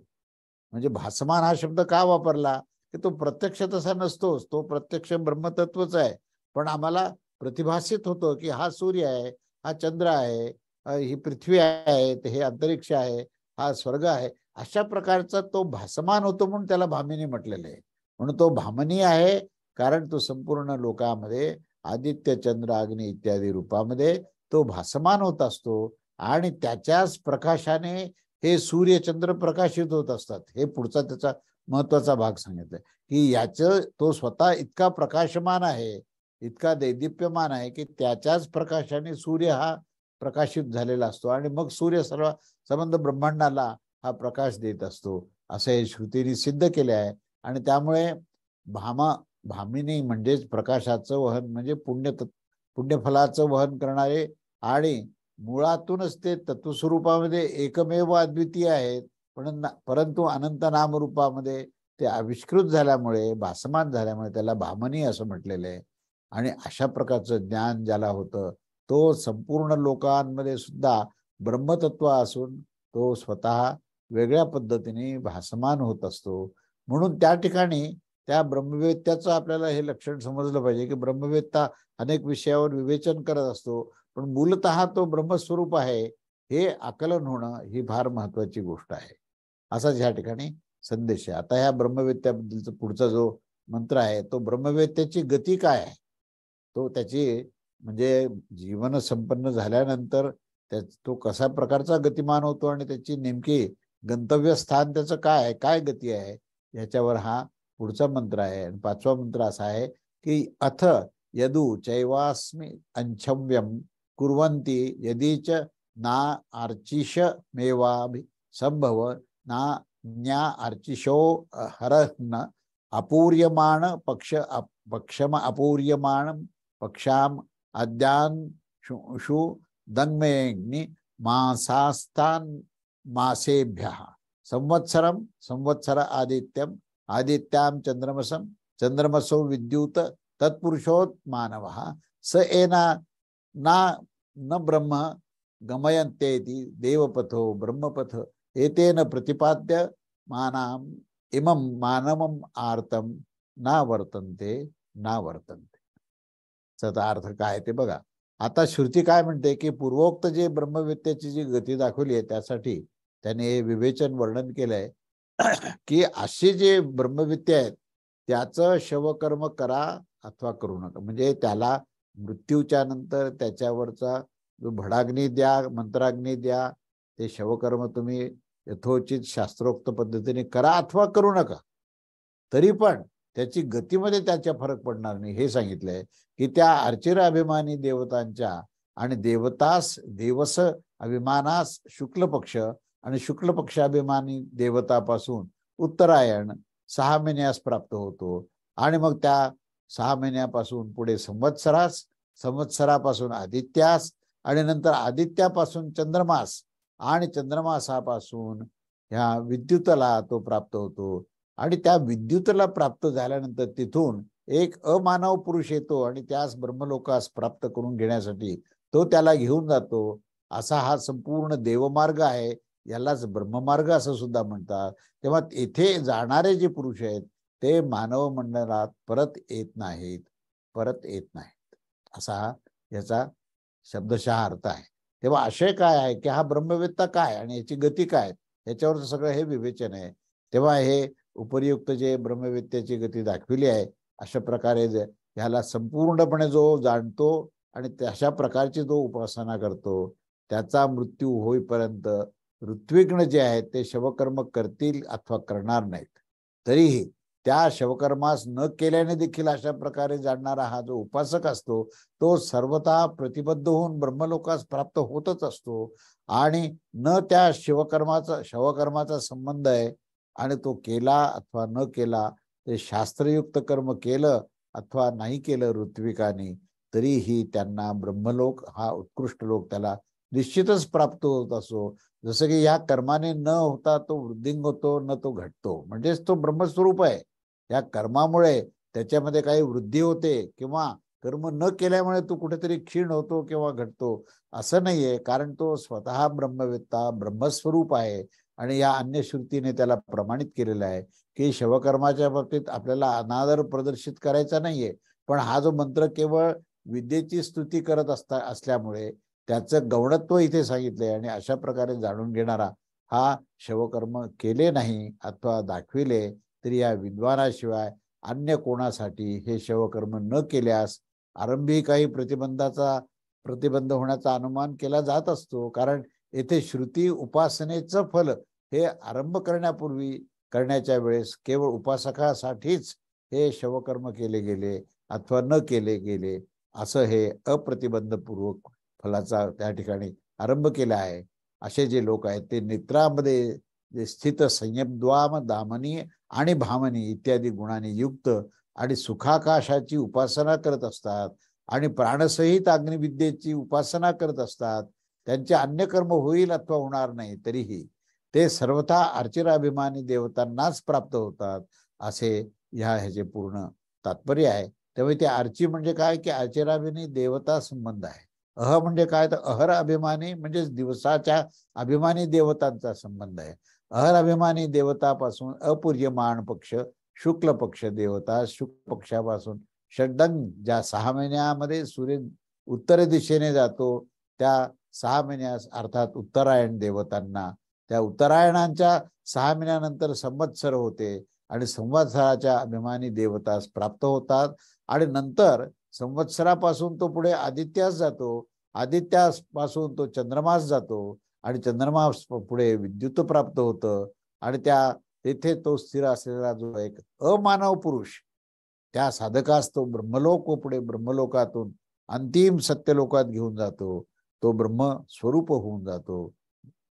म्हणजे भासमान हा शब्द का वापरला की तो प्रत्यक्ष तसा नसतोच, तो प्रत्यक्ष ब्रह्मतत्वच आहे, पण आम्हाला प्रतिभासित होतो की हा सूर्य आहे, हा चंद्र आहे, ही पृथ्वी आहे, हे अंतरिक्ष आहे, हा स्वर्ग आहे, अशा प्रकारचा तो भासमान होतो म्हणून त्याला भामिनी म्हटलेलं आहे. म्हणून तो भामनी आहे, कारण तो संपूर्ण लोकांमध्ये आदित्य चंद्र अग्नी इत्यादी रूपामध्ये तो भासमान होत असतो आणि त्याच्याच प्रकाशाने हे सूर्य चंद्र प्रकाशित होत असतात. हे पुढचा त्याचा महत्वाचा भाग सांगितलाय की याचं तो स्वतः इतका प्रकाशमान आहे, इतका दैदिप्यमान आहे की त्याच्याच प्रकाशाने सूर्य हा प्रकाशित झालेला असतो आणि मग सूर्य सर्व संबंध ब्रह्मांडाला हा प्रकाश देत असतो, असं हे श्रुतीने सिद्ध केले आहे. आणि त्यामुळे भामिनी म्हणजेच प्रकाशाचं वहन, म्हणजे पुण्यफलाचं वहन करणारे आणि मुळातूनच ते तत्वस्वरूपामध्ये एकमेव अद्वितीय आहेत, परंतु अनंत नामरूपामध्ये ते आविष्कृत झाल्यामुळे, भासमान झाल्यामुळे त्याला भामनी असं म्हटलेलं आहे. आणि अशा प्रकारचं ज्ञान ज्याला होतं तो संपूर्ण लोकांमध्ये सुद्धा ब्रह्मतत्व असून तो स्वतः वेगळ्या पद्धतीने भासमान होत असतो. म्हणून त्या ठिकाणी त्या ब्रह्मवेत्याचं आपल्याला हे लक्षण समजलं पाहिजे की ब्रह्मवेत्ता अनेक विषयावर विवेचन करत असतो, पण मूलतः तो ब्रह्मस्वरूप आहे हे आकलन होणं ही फार महत्वाची गोष्ट आहे, असाच ह्या ठिकाणी संदेश आहे. आता ह्या ब्रह्मवेत्याबद्दलचा पुढचा जो मंत्र आहे तो ब्रह्मवेत्याची गती काय आहे, तो त्याची म्हणजे जीवन संपन्न झाल्यानंतर तो कसा प्रकारचा गतिमान होतो आणि त्याची नेमकी गंतव्य स्थान त्याचं काय आहे, काय गती आहे, याच्यावर हा पुढचा मंत्र आहे. आणि पाचवा मंत्र असा आहे की अथ यदु चैवास्मि अंछव्यम कुर्वन्ति यदीच ना आर्चिष मेवाभि संभव ना न्या आर्चिषो हरन अपूर्यमाण पक्षम अपूर्यमाण पक्षाम अद्यान शु दंगमेग्नि मासास्तान मासेभ्यः संवत्सरम संवत्सर आदित्यम आदित्याम चंद्रमसम चंद्रमसो विद्युत तत्पुरुषोत मानवः स एना ना न ब्रह्म गमयन्तेति देवपथो ब्रह्मपथ एतेन प्रतिपाद्य मानाम इमं मानवम आर्तम ना वर्तन्ते ना वर्तन्ते. त्याचा अर्थ काय ते बघा. आता श्रुती काय म्हणते की पूर्वोक्त जे ब्रह्मविद्येची जी गती दाखवली आहे त्यासाठी त्याने विवेचन वर्णन केलंय की असे जे ब्रह्मविद्या आहेत त्याचं शवकर्म करा अथवा करू नका. म्हणजे त्याला मृत्यूच्या नंतर त्याच्यावरचा जो भडाग्नी द्या, मंत्राग्नी द्या, ते शवकर्म तुम्ही यथोचित शास्त्रोक्त पद्धतीने करा अथवा करू नका, तरी पण त्याची गतीमध्ये त्याच्या फरक पडणार नाही हे सांगितलंय. की त्या अर्चिर अभिमानी देवतांच्या आणि देवस अभिमानास शुक्ल पक्ष आणि शुक्ल पक्षाभिमानी देवतापासून उत्तरायण 6 महिन्यास प्राप्त होतो आणि मग त्या 6 महिन्यापासून पुढे संवत्सरास, संवत्सरापासून आदित्यास आणि नंतर आदित्यापासून चंद्रमास आणि चंद्रमासापासून ह्या विद्युतला तो प्राप्त होतो. आणि त्या विद्युतला प्राप्त झाल्यानंतर तिथून एक अमानव पुरुष येतो आणि त्यास ब्रह्मलोकास प्राप्त करून घेण्यासाठी तो त्याला घेऊन जातो. असा हा संपूर्ण देवमार्ग आहे, यालाच ब्रह्ममार्ग असं सुद्धा म्हणतात. तेव्हा येथे जाणारे जे पुरुष आहेत ते मानव मंडळात परत येत नाहीत, असा याचा शब्दशः अर्थ आहे. तेव्हा आशय काय आहे की हा ब्रह्मवेत्ता काय आणि याची गती काय, याच्यावर सगळं हे विवेचन आहे. तेव्हा हे उपयुक्त जे ब्रह्मविद्येची गती दाखविली आहे अशा प्रकारे ह्याला संपूर्णपणे जो जाणतो आणि तशा प्रकारची जो उपासना करतो त्याचा मृत्यू होईपर्यंत ऋत्विग्न जे आहेत ते शवकर्म करतील अथवा करणार नाहीत, तरीही त्या शवकर्मास न केल्याने देखील अशा प्रकारे जाणणारा हा जो उपासक असतो तो सर्वथा प्रतिबद्ध होऊन ब्रह्मलोकास प्राप्त होतच असतो. आणि न त्या शवकर्माचा संबंध आहे आणि तो केला अथवा न केला, ते शास्त्रयुक्त कर्म केलं अथवा नाही केलं ऋत्विकाने, तरीही त्यांना ब्रह्मलोक हा उत्कृष्ट लोक त्याला निश्चितच प्राप्त होत असो. जसं की या कर्माने न होता तो वृद्धिंग होतो, न तो घटतो, म्हणजेच तो ब्रह्मस्वरूप आहे. या कर्मामुळे त्याच्यामध्ये काही वृद्धी होते किंवा कर्म न केल्यामुळे तो कुठेतरी क्षीण होतो किंवा घटतो असं नाहीये, कारण तो स्वतः ब्रह्मवेत्ता ब्रह्मस्वरूप आहे. आणि या अन्य श्रुतीने त्याला प्रमाणित केलेलं आहे की शवकर्माच्या बाबतीत आपल्याला अनादर प्रदर्शित करायचा नाहीये, पण हा जो मंत्र केवळ विद्येची स्तुती करत असल्यामुळे त्याचं गौणत्व इथे सांगितलंय. आणि अशा प्रकारे जाणून घेणारा हा शवकर्म केले नाही अथवा दाखविले तरी या विद्वानाशिवाय अन्य कोणासाठी हे शवकर्म न केल्यास आरंभी काही प्रतिबंध होण्याचा अनुमान केला जात असतो. कारण येथे श्रुती उपासनेचं फल हे आरंभ करण्यापूर्वी करण्याच्या वेळेस केवळ उपासकासाठीच हे शवकर्म केले गेले अथवा न केले गेले असं हे अप्रतिबंधपूर्वक फलाचा त्या ठिकाणी आरंभ केला आहे. असे जे लोक आहेत ते नेत्रामध्ये जे स्थित संयमद्वाम दामनी आणि भामनी इत्यादी गुणांनी युक्त आणि सुखाकाशाची उपासना करत असतात आणि प्राणसहित अग्निविद्येची उपासना करत असतात. त्यांचे अन्य कर्म होईल अथवा होणार नाही तरीही ते सर्वथा अर्चिराभिमानी देवतांनाच प्राप्त होतात असे ह्याचे पूर्ण तात्पर्य आहे. त्यामुळे ते अर्ची म्हणजे काय की अर्चिराभिमानी देवता संबंध आहे. अह म्हणजे काय तर अहर अभिमानी म्हणजे दिवसाच्या अभिमानी देवतांचा संबंध आहे. अहर अभिमानी देवतापासून अपूर्यमान पक्ष शुक्ल पक्ष देवता शुक्ल पक्षापासून षड्डंग ज्या 6 महिन्यामध्ये सूर्य उत्तर दिशेने जातो त्या 6 महिन्यास अर्थात उत्तरायण देवतांना त्या उत्तरायणांच्या 6 महिन्यानंतर संवत्सर होते आणि संवत्सराच्या अभिमानी देवतास प्राप्त होतात आणि नंतर संवत्सरापासून तो पुढे आदित्यास जातो, आदित्यापासून तो चंद्रमास जातो आणि चंद्रमास पुढे विद्युत प्राप्त होतं आणि त्या तेथे तो स्थिर असलेला जो एक अमानव पुरुष त्या साधकास तो ब्रह्मलोक व पुढे ब्रह्मलोकातून अंतिम सत्यलोकात घेऊन जातो. तो ब्रह्म स्वरूप होऊन जातो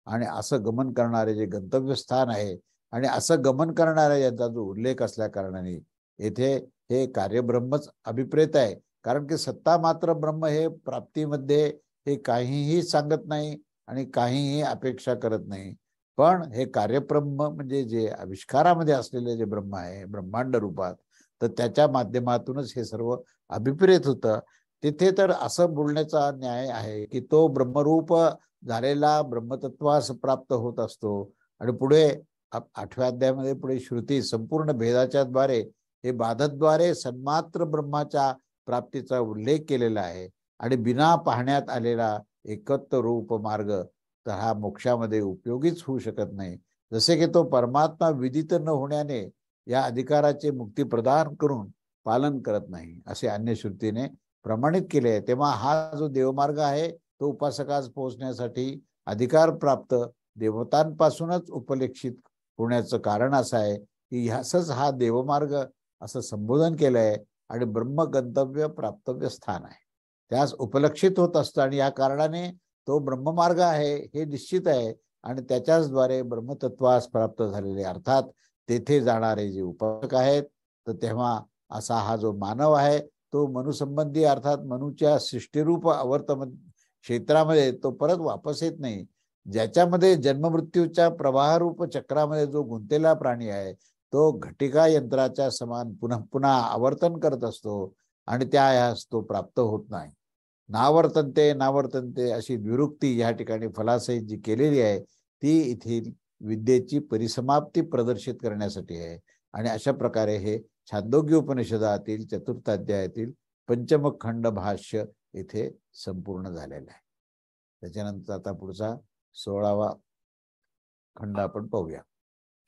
आणि असं गमन करणारे जे गंतव्यस्थान आहे आणि असं गमन करणाऱ्या यांचा जो उल्लेख असल्या कारणाने येथे हे कार्यब्रह्मच अभिप्रेत आहे. कारण की सत्ता मात्र ब्रह्म हे प्राप्तीमध्ये हे काहीही सांगत नाही आणि काहीही अपेक्षा करत नाही. पण हे कार्यब्रह्म म्हणजे जे आविष्कारामध्ये असलेले जे ब्रह्म आहे ब्रह्मांड रूपात तर त्याच्या माध्यमातूनच हे सर्व अभिप्रेत होतं. तिथे तर असं बोलण्याचा न्याय आहे की तो ब्रह्मरूप झालेला ब्रह्मतत्वास प्राप्त होत असतो आणि पुढे 8व्या अध्यायामध्ये पुढे श्रुती संपूर्ण भेदाच्या द्वारे हे बाधद्वारे सन्मात्र ब्रह्माच्या प्राप्तीचा उल्लेख केलेला आहे आणि बिना पाहण्यात आलेला एकत्व रूप मार्ग तर हा मोक्षामध्ये उपयोगीच होऊ शकत नाही. जसे की तो परमात्मा विदित न होण्याने या अधिकाराचे मुक्ती प्रदान करून पालन करत नाही असे अन्य श्रुतीने प्रमाणित केले आहे. तेव्हा हा जो देवमार्ग आहे तो उपासकास पोहोचण्यासाठी अधिकार प्राप्त देवतांपासूनच उपलक्षित होण्याचं कारण असं आहे की ह्यासच हा देवमार्ग असं संबोधन केलं आहे आणि ब्रह्म गंतव्य प्राप्तव्य स्थान आहे त्यास उपलक्षित होत असतं आणि या कारणाने तो ब्रह्ममार्ग आहे हे निश्चित आहे आणि त्याच्याचद्वारे ब्रह्मतत्वास प्राप्त झालेले अर्थात तेथे जाणारे जे उपासक आहेत तर तेव्हा असा हा जो मानव आहे तो मनुसंबंधी अर्थात मनुच्या सृष्टीरूप आवर्तन क्षेत्रामध्ये तो परत वापस येत नाही. ज्याच्यामध्ये जन्ममृत्यूच्या प्रवाहरूप चक्रामध्ये जो गुंतलेला प्राणी आहे तो घटिका यंत्राच्या समान पुन्हा पुन्हा आवर्तन करत असतो आणि त्या ह्यास तो प्राप्त होत नाही. नावर्तनते अशी द्विरुक्ती या ठिकाणी फलासहित जी केलेली आहे ती येथील विद्येची परिसमाप्ती प्रदर्शित करण्यासाठी आहे आणि अशा प्रकारे हे छांदोग्य उपनिषदातील 4th अध्यायातील पंचम खंड भाष्य इथे संपूर्ण झालेलं आहे. त्याच्यानंतर आता पुढचा 16वा खंड आपण पाहूया.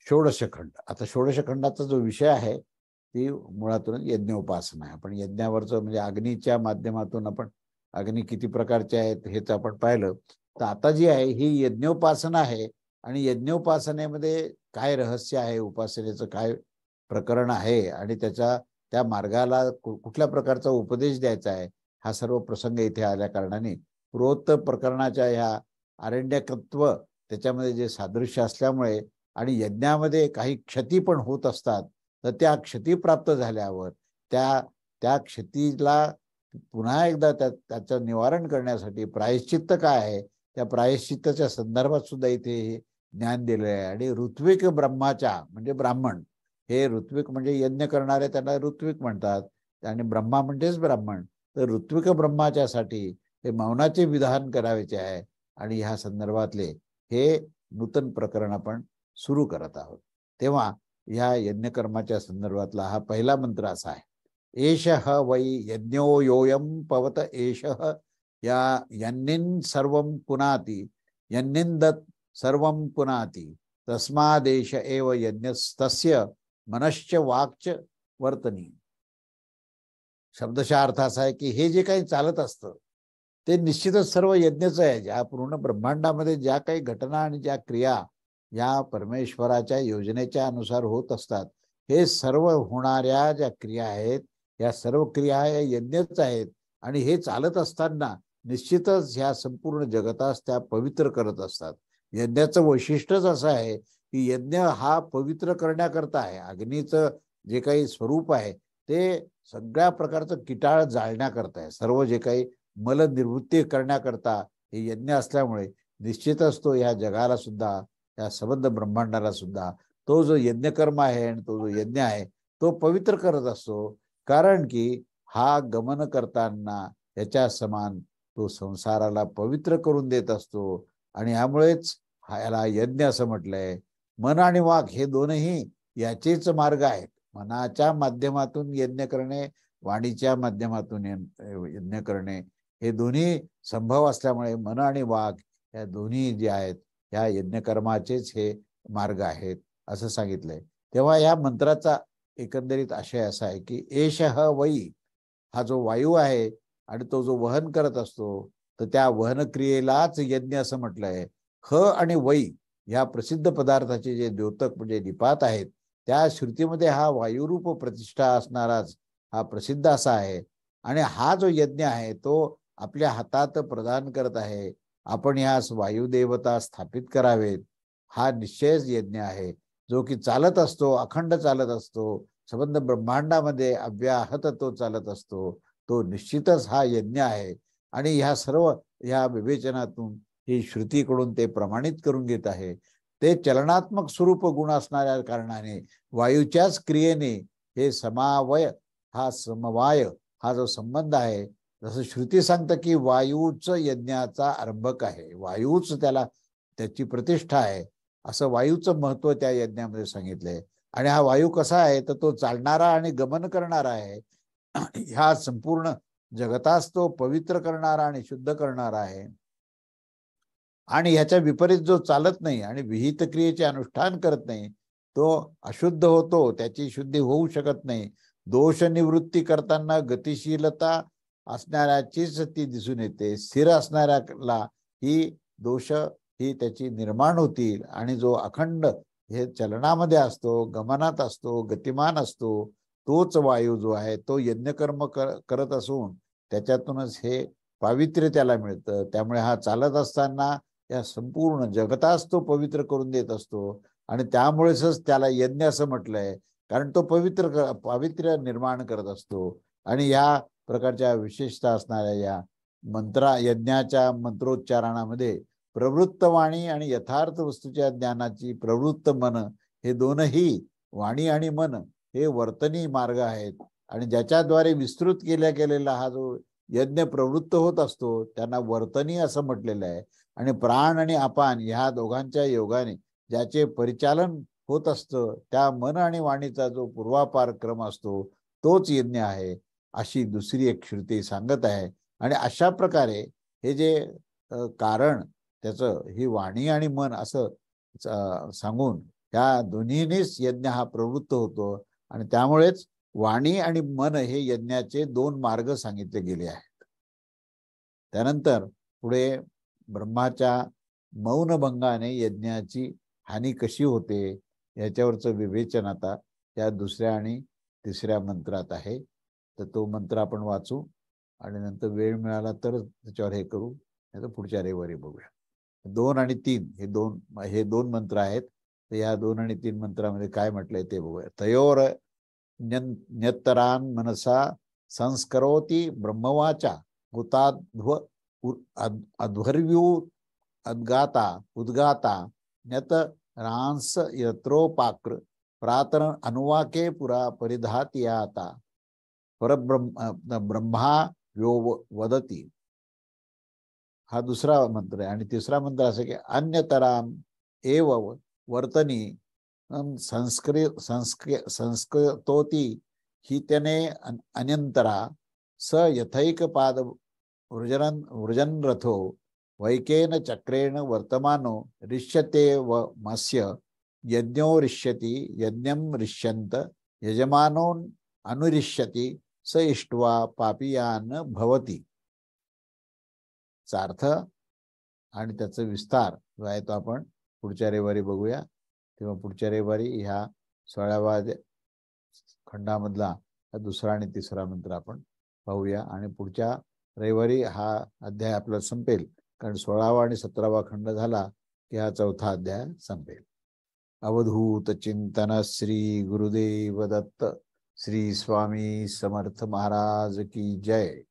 षोडश खंड. आता षोडश खंडाचा जो विषय आहे ती मुळातून यज्ञोपासना आहे. आपण यज्ञावरचं म्हणजे अग्नीच्या माध्यमातून आपण अग्नी किती प्रकारचे आहेत हेच आपण पाहिलं. तर आता जी आहे ही यज्ञोपासना आहे आणि यज्ञोपासनेमध्ये काय रहस्य आहे उपासनेचं काय प्रकरण आहे आणि त्या मार्गाला कुठल्या प्रकारचा उपदेश द्यायचा आहे हा सर्व प्रसंग इथे आल्या कारणाने पूर्वोत्तर प्रकरणाच्या ह्या आरण्यकत्व त्याच्यामध्ये जे सादृश्य असल्यामुळे आणि यज्ञामध्ये काही क्षती पण होत असतात तर त्या क्षती प्राप्त झाल्यावर त्या क्षतीला पुन्हा एकदा त्याचं निवारण करण्यासाठी प्रायश्चित्त काय आहे त्या प्रायश्चित्ताच्या संदर्भात सुद्धा इथे ज्ञान दिलेलं आहे. आणि ऋत्विक ब्रह्माच्या म्हणजे ब्राह्मण हे ऋत्विक म्हणजे यज्ञ करणारे त्यांना ऋत्विक म्हणतात आणि ब्रह्मा म्हणजेच ब्राह्मण. तर ऋत्विक ब्रह्माच्यासाठी हे मौनाचे विधान करायचे आहे आणि ह्या संदर्भातले हे नूतन प्रकरण आपण सुरू करत आहोत. तेव्हा ह्या यज्ञकर्माच्या संदर्भातला हा पहिला मंत्र असा आहे. एषः वै यज्ञो योयम पवत एषः या यन्निन सर्वं पुनाति यन्निंदत सर्वं पुनाति तस्मादेश एव यज्ञस्तस्य मनश्च वाक्च वर्तनी. शब्दशः अर्थ असा आहे की हे जे काही चालत असतं ते निश्चितच सर्व यज्ञच आहे. ज्या पूर्ण ब्रह्मांडामध्ये ज्या काही घटना आणि ज्या क्रिया या परमेश्वराच्या योजनेच्या अनुसार होत असतात, हे सर्व होणाऱ्या ज्या क्रिया आहेत या सर्व क्रिया या यज्ञच आहेत. आणि हे चालत असताना निश्चितच ह्या संपूर्ण जगतास त्या पवित्र करत असतात. यज्ञाचं वैशिष्ट्यच असं आहे की यज्ञ हा पवित्र करण्याकरता आहे. अग्नीचं जे काही स्वरूप आहे ते सगळ्या प्रकारचं किटाळ जाळण्याकरता आहे. सर्व जे काही मल निवृत्ती करण्याकरता हे यज्ञ असल्यामुळे निश्चितच तो या जगाला सुद्धा, या सबंध ब्रह्मांडाला सुद्धा तो जो यज्ञकर्म आहे आणि तो जो यज्ञ आहे तो पवित्र करत असतो. कारण की हा गमन करताना याच्या समान तो संसाराला पवित्र करून देत असतो. आणि यामुळेच याला यज्ञ असं म्हटलंय. मन आणि वाक हे दोनही याचेच मार्ग आहेत. मनाच्या माध्यमातून यज्ञ करणे, वाणीच्या माध्यमातून यज्ञ करणे, हे दोन्ही संभव असल्यामुळे मन आणि वाक या दोन्ही जे आहेत या यज्ञकर्माचेच हे मार्ग आहेत असं सांगितलंय. तेव्हा या मंत्राचा एकंदरीत आशय असा आहे की एषः वै, हा जो वायू आहे आणि तो जो वहन करत असतो तर त्या वहन क्रियेलाच यज्ञ असं म्हटलंय. ह आणि वै ह्या प्रसिद्ध पदार्थाचे जे द्योतक म्हणजे निपात आहेत त्या श्रुतीमध्ये हा वायुरूप प्रतिष्ठा असणाराच हा प्रसिद्ध असा आहे. आणि हा जो यज्ञ आहे तो आपल्या हातात प्रदान करत आहे. आपण ह्यास वायुदेवता स्थापित करावेत. हा निश्चयच यज्ञ आहे जो की चालत असतो, अखंड चालत असतो, संबंध ब्रह्मांडामध्ये अव्याहत तो चालत असतो. तो निश्चितच हा यज्ञ आहे. आणि ह्या सर्व ह्या विवेचनातून ही श्रुतीकडून ते प्रमाणित करून घेत आहे. ते चलनात्मक स्वरूप गुण असणाऱ्या कारणाने वायूच्याच क्रियेने हे समावय, हा समवाय, हा जो संबंध आहे, जसं श्रुती सांगतं की वायूच यज्ञाचा आरंभक आहे, वायूच त्याला त्याची प्रतिष्ठा आहे, असं वायूचं महत्व त्या यज्ञामध्ये सांगितलंय. आणि हा वायू कसा आहे तर तो चालणारा आणि गमन करणारा आहे. ह्या संपूर्ण जगतास तो पवित्र करणारा आणि शुद्ध करणारा आहे. आणि ह्याच्या विपरीत जो चालत नाही आणि विहित क्रियेचे अनुष्ठान करत नाही तो अशुद्ध होतो, त्याची शुद्धी होऊ शकत नाही. दोष निवृत्ती करताना गतिशीलता असणाऱ्याचीच ती दिसून येते. स्थिर असणाऱ्याला ही दोष ही त्याची निर्माण होतील. आणि जो अखंड हे चलनामध्ये असतो, गमनात असतो, गतिमान असतो, तोच वायू जो आहे तो यज्ञकर्म करत असून त्याच्यातूनच हे पावित्र्य त्याला मिळतं. त्यामुळे हा चालत असताना या संपूर्ण जगतास तो पवित्र करून देत असतो. आणि त्यामुळेच त्याला यज्ञ असं म्हटलंय, कारण तो पावित्र्य निर्माण करत असतो. आणि या प्रकारच्या विशेषता असणाऱ्या या यज्ञाच्या मंत्रोच्चारणामध्ये प्रवृत्त वाणी आणि यथार्थ वस्तूच्या ज्ञानाची प्रवृत्त मन हे दोनही, वाणी आणि मन हे वर्तनी मार्ग आहेत. आणि ज्याच्याद्वारे विस्तृत गेलेला हा जो यज्ञ प्रवृत्त होत असतो त्यांना वर्तनी असं म्हटलेलं आहे. आणि प्राण आणि अपान ह्या दोघांच्या योगाने ज्याचे परिचालन होत असतं त्या मन आणि वाणीचा जो पूर्वापार क्रम असतो तोच यज्ञ आहे, अशी दुसरी एक श्रुती सांगत आहे. आणि अशा प्रकारे हे जे कारण त्याचं ही वाणी आणि मन असं सांगून त्या दोन्हीनेच यज्ञ हा प्रवृत्त होतो. आणि त्यामुळेच वाणी आणि मन हे यज्ञाचे दोन मार्ग सांगितले गेले आहेत. त्यानंतर पुढे ब्रह्माच्या मौनभंगाने यज्ञाची हानी कशी होते याच्यावरचं विवेचन आता त्या दुसऱ्या आणि तिसऱ्या मंत्रात आहे. तर तो मंत्र आपण वाचू आणि नंतर वेळ मिळाला तर त्याच्यावर हे करू, नाही तर पुढच्या रविवारी बघूया. 2 आणि 3 हे दोन मंत्र आहेत. तर या 2 आणि 3 मंत्रामध्ये काय म्हटलंय ते बघूया. तयोर न्यत्तरान मनसा संस्करोति ब्रह्मवाचा हुताध्व अध्वर्यू उद्गाता न्यत रांस यत्रोपाक्र प्रातर अनुवाके पुरा परिधातियाता ब्रह्मा यो वदती. हा दुसरा मंत्र आहे. आणि तिसरा मंत्र असं की अन्यतराम एव वर्तनी संस्कृतोती ही त्याने अनंतरा स यथैक पाद वृजन रथो वैकेन चक्रेण वर्तमानो रिष्यते व मस्य यज्ञो रिष्यति यज्ञम रिष्यंत यजमानो अनुरिष्यति स इष्ट्वा पापियान भवती. चा अर्थ आणि त्याचा विस्तार जो आहे तो आपण पुढच्या रविवारी बघूया. तेव्हा पुढच्या रविवारी ह्या 16व्या खंडामधला हा दुसरा आणि तिसरा मंत्र आपण पाहूया आणि पुढच्या रविवारी हा अध्याय आपला संपेल. कारण 16वा आणि 17वा खंड झाला की हा चौथा अध्याय संपेल. अवधूत चिंतन श्री गुरुदेव दत्त. श्री स्वामी समर्थ महाराज की जय.